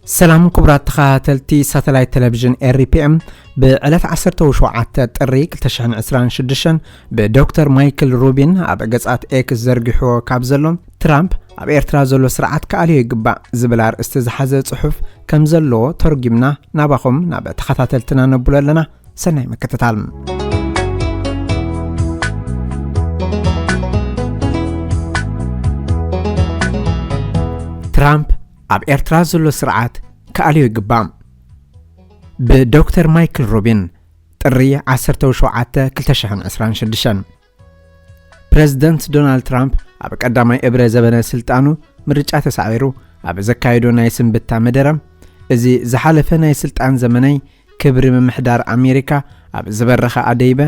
سلام كبرات تخاتلتي ساتلايت تلفزيون RPM بعلف 17 طريق 2026 بدكتور مايكل روبين اب قصات اكس زرغحو كابزلهم ترامب اب ኤርትራ ዘሎ ስርዓት ከአልዮ ይግባእ ዝብላር እስተዝሓዘ ጽሑፍ ከም ዘሎ ተርጉምና ናባኹም ናብ ተኸታተልትና ነብሉ ኣለና ሰናይ መከታተል ትራምፕ اب ኤርትራ ዘሎ ስርዓት ከአልዮ ይግባእ بدكتور مايكل روبين ጥሪ 17 2026 ፕሬዝዳንት ዶናልድ ትራምፕ ኣብ ቀዳማይ እብረ ዘበነ ስልጣኑ ምርጫ ተሳዒሩ ኣብ ዘካይዶ ናይ ስንብታ መደረም እዚ ዝሓለፈ ናይ ስልጣን ዘመናይ ክብሪ ምምሕዳር ኣሜሪካ ኣብ ዝበረኸ ኣደይበ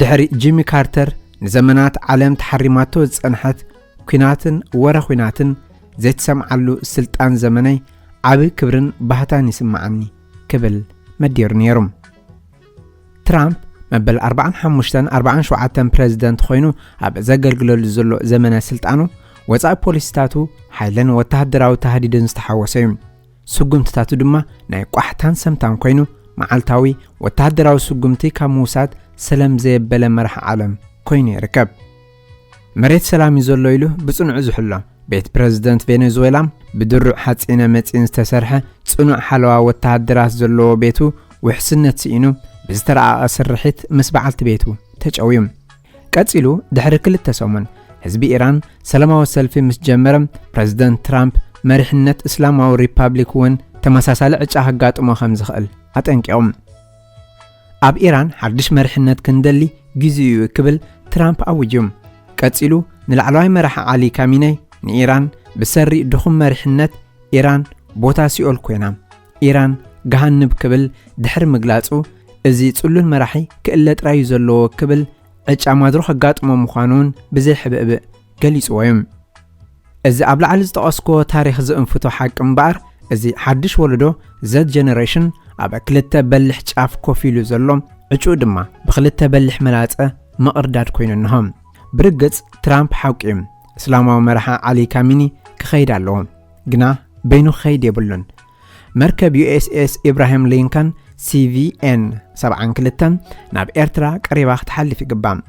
ድሕሪ ጂሚ ካርተር ንዘመናት ዓለም ተሐሪማቶ ዝጸንሐት ኩናትን ወረኹናትን ዘይተሰምዓሉ ስልጣን ዘመናይ ዓብ ክብርን ባህታን ይስማዓኒ ክብል መዲር ነይሩ ትራምፕ مبل 45-47 بريزيدنت خوينو اب زغلغلل زلو زمن سلطانو وصاي بوليساتو حيلن وتهدراو تهديدن استحوسيم سغمتاتو دما ناي قحتان سمتان خوينو معالتاوي وتهدراو سغمتي كموسات سلام زيبل مرح عالم كويني ركب مريت سلامي زلو يلو بصنع زحلا بيت بريزيدنت فنزويلا بدرع حصينه مصين استسرحه صنع حلوا وتهدراس زلو بيتو وحسنت سينو بزترع أسرحت مسبعلت بيتو تجاويم قصيلو دحر كلتا سومن حزب إيران سلاماو سلفي مسجمرم بريزيدنت ترامب مرحنت إسلاماو ريبابليك ون تمساسال عجا هقاطمو خمز خل أتنقيوم اب إيران حدش مرحنت كندلي جزيو كبل ترامب أوجيوم قصيلو نلعلواي مرح علي كاميني نإيران بسري دخم مرحنت إيران بوتا سيول كوينام إيران جهنب كبل دحر مقلاصو ازي صلون مرحي كإلت راي زلو كبل اجا مادرو خقاطمو مخانون بزي حبئب قليس ويم ازي ابلع عالز تقاسكو تاريخ زي انفتو حق مبار ازي حدش ولدو زد جنريشن ابا كلتا بلح جاف كوفيلو زلوم اجو دما بخلتا بلح ملاطة مقرداد كوينو نهم برقص ترامب حوكيم اسلامو مرحا علي كاميني كخيد اللهم قنا بينو خيد يبلون مركب USS إبراهيم لينكن CVN 72 ناب إرترا قريباخ تحلف قبام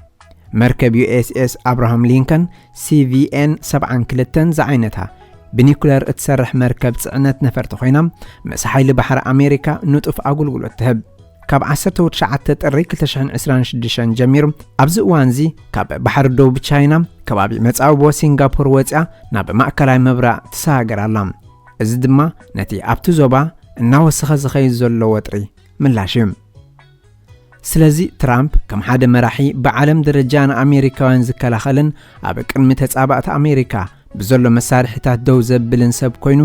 مركب USS إبراهيم لينكن CVN 72 زعينتها بنيكولار اتسرح مركب صعنت نفر تخوينام مسحيل بحر أمريكا نطف أقول التهب كاب 19 طريق 2026 جمير أبز وانزي كاب بحر دوب تشاينا كبابي مصاوبو سنغابور وصا ناب ماكلاي مبرا تساغر علام እዚ ድማ ነቲ ኣብቲ ዞባ እናወሰኸ ዝኸይድ ዘሎ ወጥሪ ምላሽም ስለዚ ትራምፕ ከም ሓደ መራሒ ብዓለም ደረጃ ንኣሜሪካውያን ዝከላኸልን ኣብ ቅድሚ ተጻባእቲ ኣሜሪካ ብዘሎ መሳርሒታት ደው ዘብልን ሰብ ኮይኑ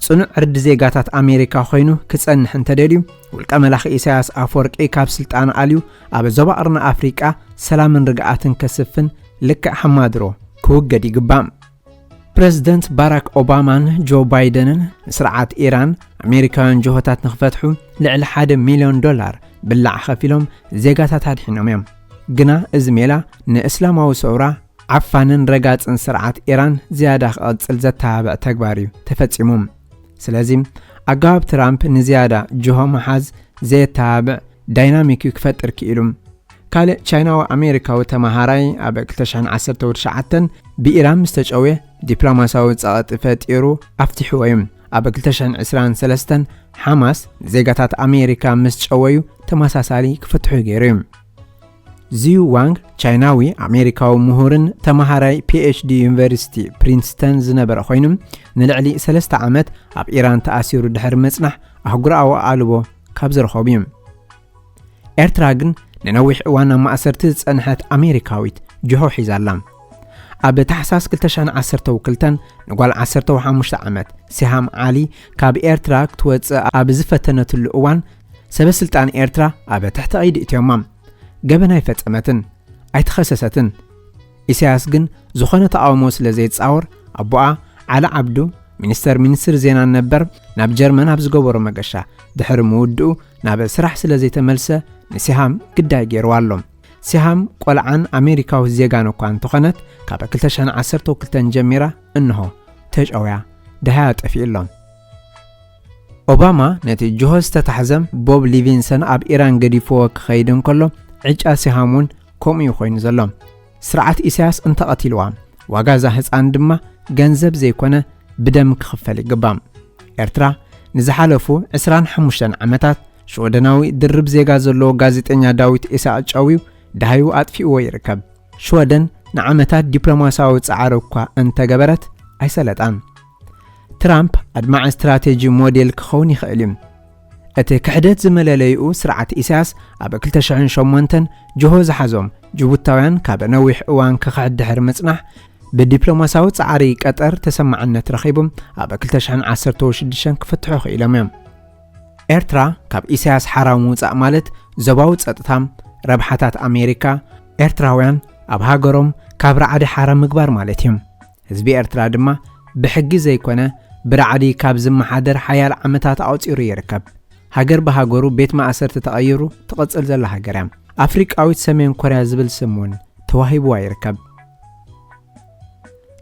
ጽኑዕ ዕርዲ ዜጋታት ኣሜሪካ ኮይኑ ክጸንሕ እንተደልዩ ውልቀ መላኺ ኢሳያስ ኣፈወርቂ ካብ ስልጣን ኣልዩ ኣብ ዞባ ቅርኒ ኣፍሪቃ ሰላምን ርግኣትን ከስፍን ልክዕ ሓማድሮ ክውገድ ይግባእ بريزيدنت باراك أوبامان جو بايدنن سرعات إيران أمريكان جهوتات نخفتحو لعل $1,000,000 باللع خفيلهم زيغاتات هادحينهم يم قنا إزميلا نإسلامو سعورا عفانن رقات ان سرعات إيران زيادة قد سلزت تابع تكباريو تفتسموم سلازم أقاب ترامب نزيادة جهو محاز زي تابع دايناميكيو كفتر كيلوم كالي تشاينا وأمريكا وتمهاراي أبك تشحن 19 بإيران مستجعوه دبلوماساوي صاغت فتيرو افتحوهم أبك تشحن 23 حماس زيغاتات أمريكا مستجعوه تماساسالي كفتحو غيرهم زيو وانغ تشايناوي أمريكا ومهورن تمهاراي PhD يونيفرسيتي برينستون زنبر خوينم نلعلي 3 عامات أب إيران تأثيرو دحر مصنح أحقراو آلبو كابزر خوبيم إرتراغن ننوح وانا مأسرت تصنحت أمريكاويت جهو حيزالام أب تحساس 2012 نقول 15 عامات سهام عالي كاب إيرتراك توتس أب زفتنة الأوان سبب سلطان إيرترا أب تحت أيد إتيامام قبنا يفتمتن أي تخصصتن إسياسجن زخانة أوموس لزيت صور أبوعة على عبدو منستر زينان نبر ناب جرمن هبز قبر مقشا دحر مودو ناب سرح سلزيت ملسة نسيهام قداي جيروالهم سيهام قلعان أمريكا وزيغانو كوان تخانت كابا كلتشان 10 جميرة إنه تجأويا دهات أفيلون ኦባማ ነቲ ጆሆዝ ተታሕዘም ቦብ ሊቪንሰን ኣብ ኢራን ገዲፍዎ ክኸይድን ከሎ ዕጫ ሲሃሙን ከምኡ ኮይኑ ዘሎ ስርዓት ኢሳያስ እንተቐቲልዋ ዋጋ ዛ ህፃን ድማ ገንዘብ ዘይኮነ ብደም ክኽፈል ይግባም ኤርትራ ንዝሓለፉ 25 ዓመታት ሽወደናዊ ድርብ ዜጋ ዘለዎ ጋዜጠኛ ዳዊት ኢሳቅ ጫዊው ዳሃዩ ኣጥፊእዎ ይርከብ ሽወደን ንዓመታት ዲፕሎማሲያዊ ጻዕሪ እኳ እንተገበረት ኣይሰለጣን ትራምፕ ኣድማዕ ስትራቴጂ ሞዴል ክኸውን ይኽእል እዩ እቲ ክሕደት ዝመለለይኡ ስርዓት ኢሳያስ ኣብ 2008 ጆሆ ዝሓዞም ጅቡታውያን ካብ ነዊሕ እዋን ክኽሕድሕር መጽናሕ ብዲፕሎማሲያዊ ጻዕሪ ቀጠር ተሰማዕነት ረኺቦም ኣብ 2016 ክፍትሑ ክኢሎም እዮም ኤርትራ ካብ ኢሳያስ ሓራው ምውፃእ ማለት ዘባዊ ጸጥታም ረብሓታት ኣሜሪካ ኤርትራውያን ኣብ ሃገሮም ካብ ራዕዲ ሓራም ምግባር ማለት እዮም ህዝቢ ኤርትራ ድማ ብሕጊ ዘይኮነ ብራዕዲ ካብ ዝመሓደር ሓያል ዓመታት ኣውፂሩ ይርከብ ሃገር በሃገሩ ቤት ማእሰርቲ ተቐይሩ ትቕጽል ዘላ ሃገር እያ ኣፍሪቃዊት ሰሜን ኮርያ ዝብል ስሙን ተዋሂብዋ ይርከብ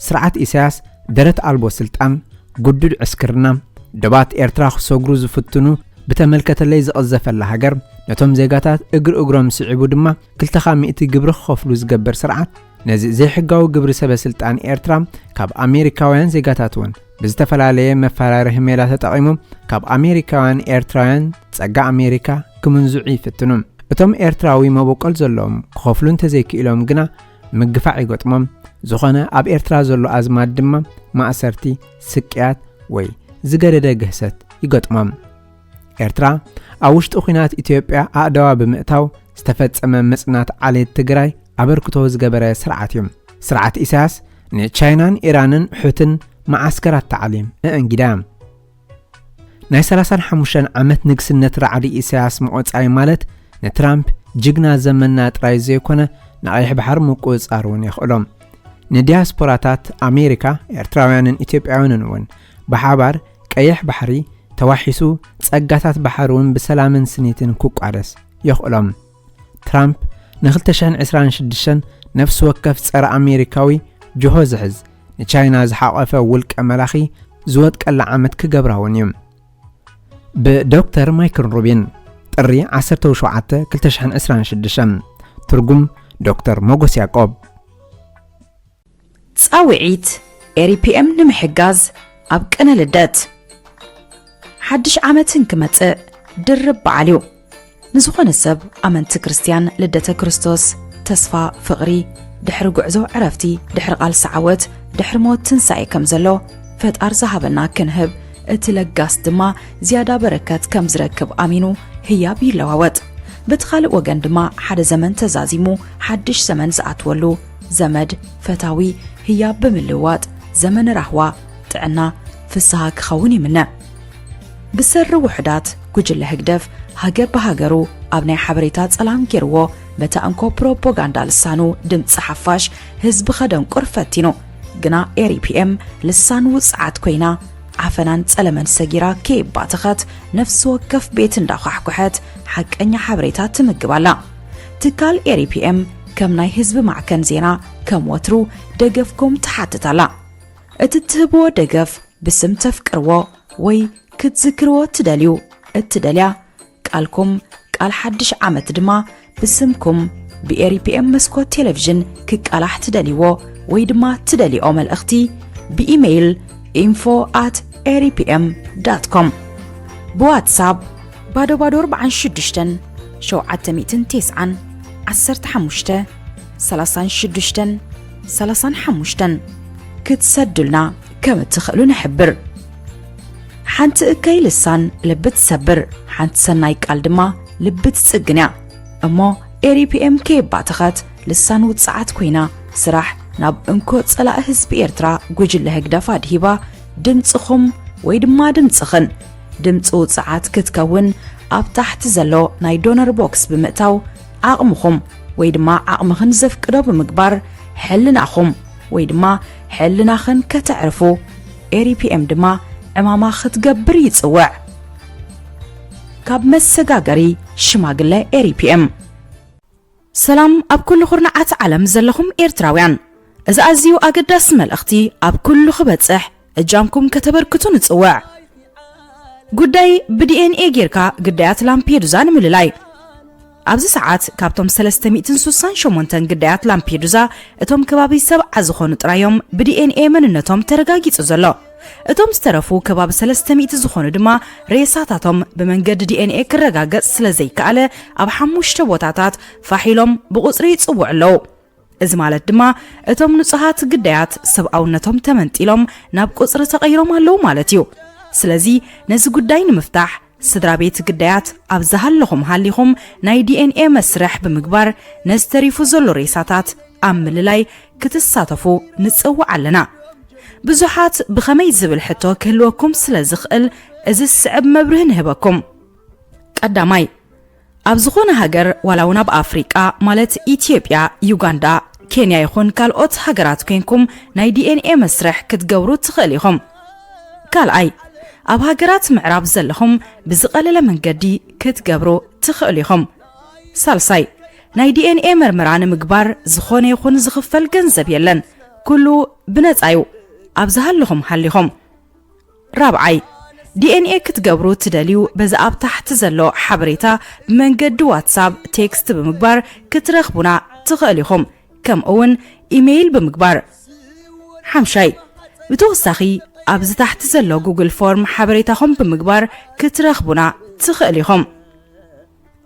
ስርዓት ኢሳያስ ደረት ኣልቦ ስልጣን ጉዱድ ዕስክርና ደባት ኤርትራ ክሰግሩ ዝፍትኑ ብተመልከተለይ ዝቐዘፈላ ሃገር ነቶም ዜጋታት እግሮም ስዒቡ ድማ 200 ግብሪ ክኸፍሉ ዝገብር ስርዓት ነዚ ዘይሕጋዊ ግብሪ ሰበ ስልጣን ኤርትራ ካብ ኣሜሪካውያን ዜጋታት ውን ብዝተፈላለየ መፈራርሒ ሜላ ተጠቒሞም ካብ ኣሜሪካውያን ኤርትራውያን ጸጋ ኣሜሪካ ክምንዙዑ ይፍትኑ እቶም ኤርትራዊ መበቆል ዘለዎም ክኸፍሉ እንተዘይክኢሎም ግና ምግፋዕ ይገጥሞም ዝኾነ ኣብ ኤርትራ ዘሎ ኣዝማድ ድማ ማእሰርቲ ስቅያት ወይ ዝገደደ ግህሰት ይገጥሞም ኤርትራ ኣብ ውሽጢ ኩናት ኢትዮጵያ ኣእዳዋ ብምእታው ዝተፈጸመ መጽናት ዓሌት ትግራይ ኣበርክቶ ዝገበረ ስርዓት እዩ ስርዓት ኢሳያስ ንቻይናን ኢራንን ሕትን ማዓስከራት ተዓሊም እንግዳ ናይ 35 ዓመት ንግስነት ራዕዲ ኢሳያስ መቆጻይ ማለት ንትራምፕ ጅግና ዘመና ጥራይ ዘይኮነ ንቀይሕ ባሕር ምቁጽጻር ውን ይኽእሎም ንዲያስፖራታት ኣሜሪካ ኤርትራውያንን ኢትዮጵያውያንን ውን ብሓባር ቀይሕ ባሕሪ ተዋሒሱ ጸጋታት ባሕር ውን ብሰላምን ስኒትን ክቋደስ ይኽእሎም ትራምፕ ን2026 ነፍሲ ወከፍ ጸረ ኣሜሪካዊ ጆሆ ዝሕዝ ንቻይና ዝሓቐፈ ውልቀ መላኺ ዝወጥቀላ ዓመት ክገብራውን እዩ ብዶክተር ማይክል ሩቢን ጥሪ 17 2026 ትርጉም ዶክተር ሞጎስ ያዕቆብ ጻውዒት ኤሪፒኤም ንምሕጋዝ ኣብ ቅነ ልደት ሓድሽ ዓመትን ክመጽእ ድርብ በዓልዩ ንዝኾነ ሰብ ኣመንቲ ክርስቲያን ልደተ ክርስቶስ ተስፋ ፍቕሪ ድሕሪ ጉዕዞ ዕረፍቲ ድሕሪ ቃልሲ ዓወት ድሕሪ ሞት ትንሳኤ ከም ዘሎ ፈጣር ዝሃበና ክንህብ እቲ ለጋስ ድማ ዝያዳ በረከት ከም ዝረክብ ኣሚኑ ህያብ ይለዋወጥ በትኻልእ ወገን ድማ ሓደ ዘመን ተዛዚሙ ሓድሽ ዘመን ዝኣትወሉ ዘመድ ፈታዊ ህያብ ብምልዋጥ ዘመን ራህዋ ጥዕና ፍስሃ ክኸውን ይምነ ብሰሪ ውሕዳት ጉጅለ ህግደፍ ሃገር በሃገሩ ኣብ ናይ ሓበሬታ ጸላም ጌርዎ በተኣንኮ ፕሮፓጋንዳ ልሳኑ ድምፂ ሓፋሽ ህዝቢ ኸደንቁር ፈቲኑ ግና ኤሪፒኤም ልሳን ውፅዓት ኮይና ዓፈናን ጸለመን ሰጊራ ከይባትኸት ነፍሲ ወከፍ ቤት እንዳኳሕኩሐት ሓቀኛ ሓበሬታ ትምግባላ ትካል ኤሪፒኤም ከም ናይ ህዝቢ ማዕከን ዜና ከም ወትሩ ደገፍኩም ትሓትታላ እቲ ትህብዎ ደገፍ ብስም ተፍቅርዎ ወይ ክትዝክርዎ ትደልዩ እትደልያ ቃልኩም ቃል ሓድሽ ዓመት ድማ ብስምኩም ብኤሪፒኤም መስኮት ቴሌቪዥን ክቃላሕ ትደልይዎ ወይ ድማ ትደልይኦ መልእኽቲ ብኢሜይል info@eripm.com በዋትሳፕ ባዶ 46 790 15 36 35 ክትሰድልና ከም ትኽእሉ ንሕብር ሓንቲ እከይ ልሳን ልብት ሰብር ሓንቲ ሰናይ ቃል ድማ ልብት ጽግንያ እሞ ኤሪፒኤም ከይባትኸት ልሳን ውፅዓት ኮይና ስራሕ ናብ እንኮ ጸላእ ህዝቢ ኤርትራ ጉጅለ ህግደፍ ኣድሂባ ድምጽኹም ወይ ድማ ድምጽኽን ድምጽ ውፅዓት ክትከውን ኣብ ታሕቲ ዘሎ ናይ ዶነር ቦክስ ብምእታው ዓቕምኹም ወይ ድማ ዓቕምኽን ዘፍቅዶ ብምግባር ሕልናኹም ወይ ድማ ሕልናኽን ከተዕርፉ ኤሪፒኤም ድማ ዕማማ ክትገብር ይጽውዕ ካብ መሰጋገሪ ሽማግለ ኤሪፒኤም ሰላም ኣብ ኩሉ ኹርናዓት ዓለም ዘለኹም ኤርትራውያን እዚ ኣዝዩ ኣገዳሲ መልእኽቲ ኣብ ኩሉ ክበጽሕ እጃምኩም ከተበርክቱ ንጽውዕ ጉዳይ ብዲኤንኤ ጌርካ ግዳያት ላምፔዱዛ ንምልላይ ኣብዚ ሰዓት ካብቶም 368 ግዳያት ላምፔዱዛ እቶም ከባቢ ሰብዓ ዝኾኑ ጥራዮም ብዲኤንኤ መንነቶም ተረጋጊጹ ዘሎ እቶም ዝተረፉ ከባቢ 300 ዝኾኑ ድማ ሬሳታቶም ብመንገዲ ዲኤንኤ ክረጋገጽ ስለዘይከኣለ ኣብ 5 ቦታታት ፋሒሎም ብቁጽሪ ይጽውዑ ኣለዉ እዚ ማለት ድማ እቶም ንጹሃት ግዳያት ሰብኣውነቶም ተመንጢሎም ናብ ቁጽሪ ተቐይሮም ኣለዉ ማለት እዩ ስለዚ ነዚ ጉዳይ ንምፍታሕ ስድራ ቤት ግዳያት ኣብ ዝሃለኹም ሃሊኹም ናይ ዲኤንኤ መስርሕ ብምግባር ነዝተሪፉ ዘሎ ሬሳታት ኣብ ምልላይ ክትሳተፉ ንጽውዕ ኣለና ብዙሓት ብኸመይ ዝብል ሕቶ ክህልወኩም ስለ ዝኽእል እዚ ስዕብ መብርህ ንህበኩም ቀዳማይ ኣብ ዝኾነ ሃገር ዋላውን ኣብ ኣፍሪቃ ማለት ኢትዮጵያ ዩጋንዳ ኬንያ ይኹን ካልኦት ሃገራት ኮይንኩም ናይ ዲኤንኤ መስርሕ ክትገብሩ ትኽእል ኢኹም ካልኣይ ኣብ ሃገራት ምዕራብ ዘለኹም ብዝቐለለ መንገዲ ክትገብሩ ትኽእል ኢኹም ሳልሳይ ናይ ዲኤንኤ መርመራ ንምግባር ዝኾነ ይኹን ዝኽፈል ገንዘብ የለን ኩሉ ብነፃ እዩ ኣብ ዝሃለኹም ሃሊኹም ራብዓይ ዲኤንኤ ክትገብሩ ትደልዩ በዚ ኣብ ታሕቲ ዘሎ ሓበሬታ ብመንገዲ ዋትሳብ ቴክስት ብምግባር ክትረኽቡና ትኽእል ኢኹም ከምኡውን ኢሜይል ብምግባር ሓምሻይ ብተወሳኺ ኣብዚ ታሕቲ ዘሎ ጉግል ፎርም ሓበሬታኹም ብምግባር ክትረኽቡና ትኽእል ኢኹም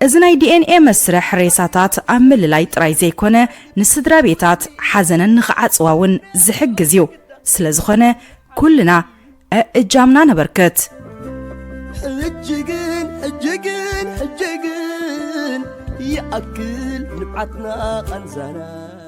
እዚ ናይ ዲኤንኤ መስርሕ ሬሳታት ኣብ ምልላይ ጥራይ ዘይኮነ ንስድራ ቤታት ሓዘነን ንኽዓጽዋውን ዝሕግዝ እዩ ስለ ዝኾነ ኩልና እጃምና ነበርክት ሕጅግን يأكل نبعتنا قنزنا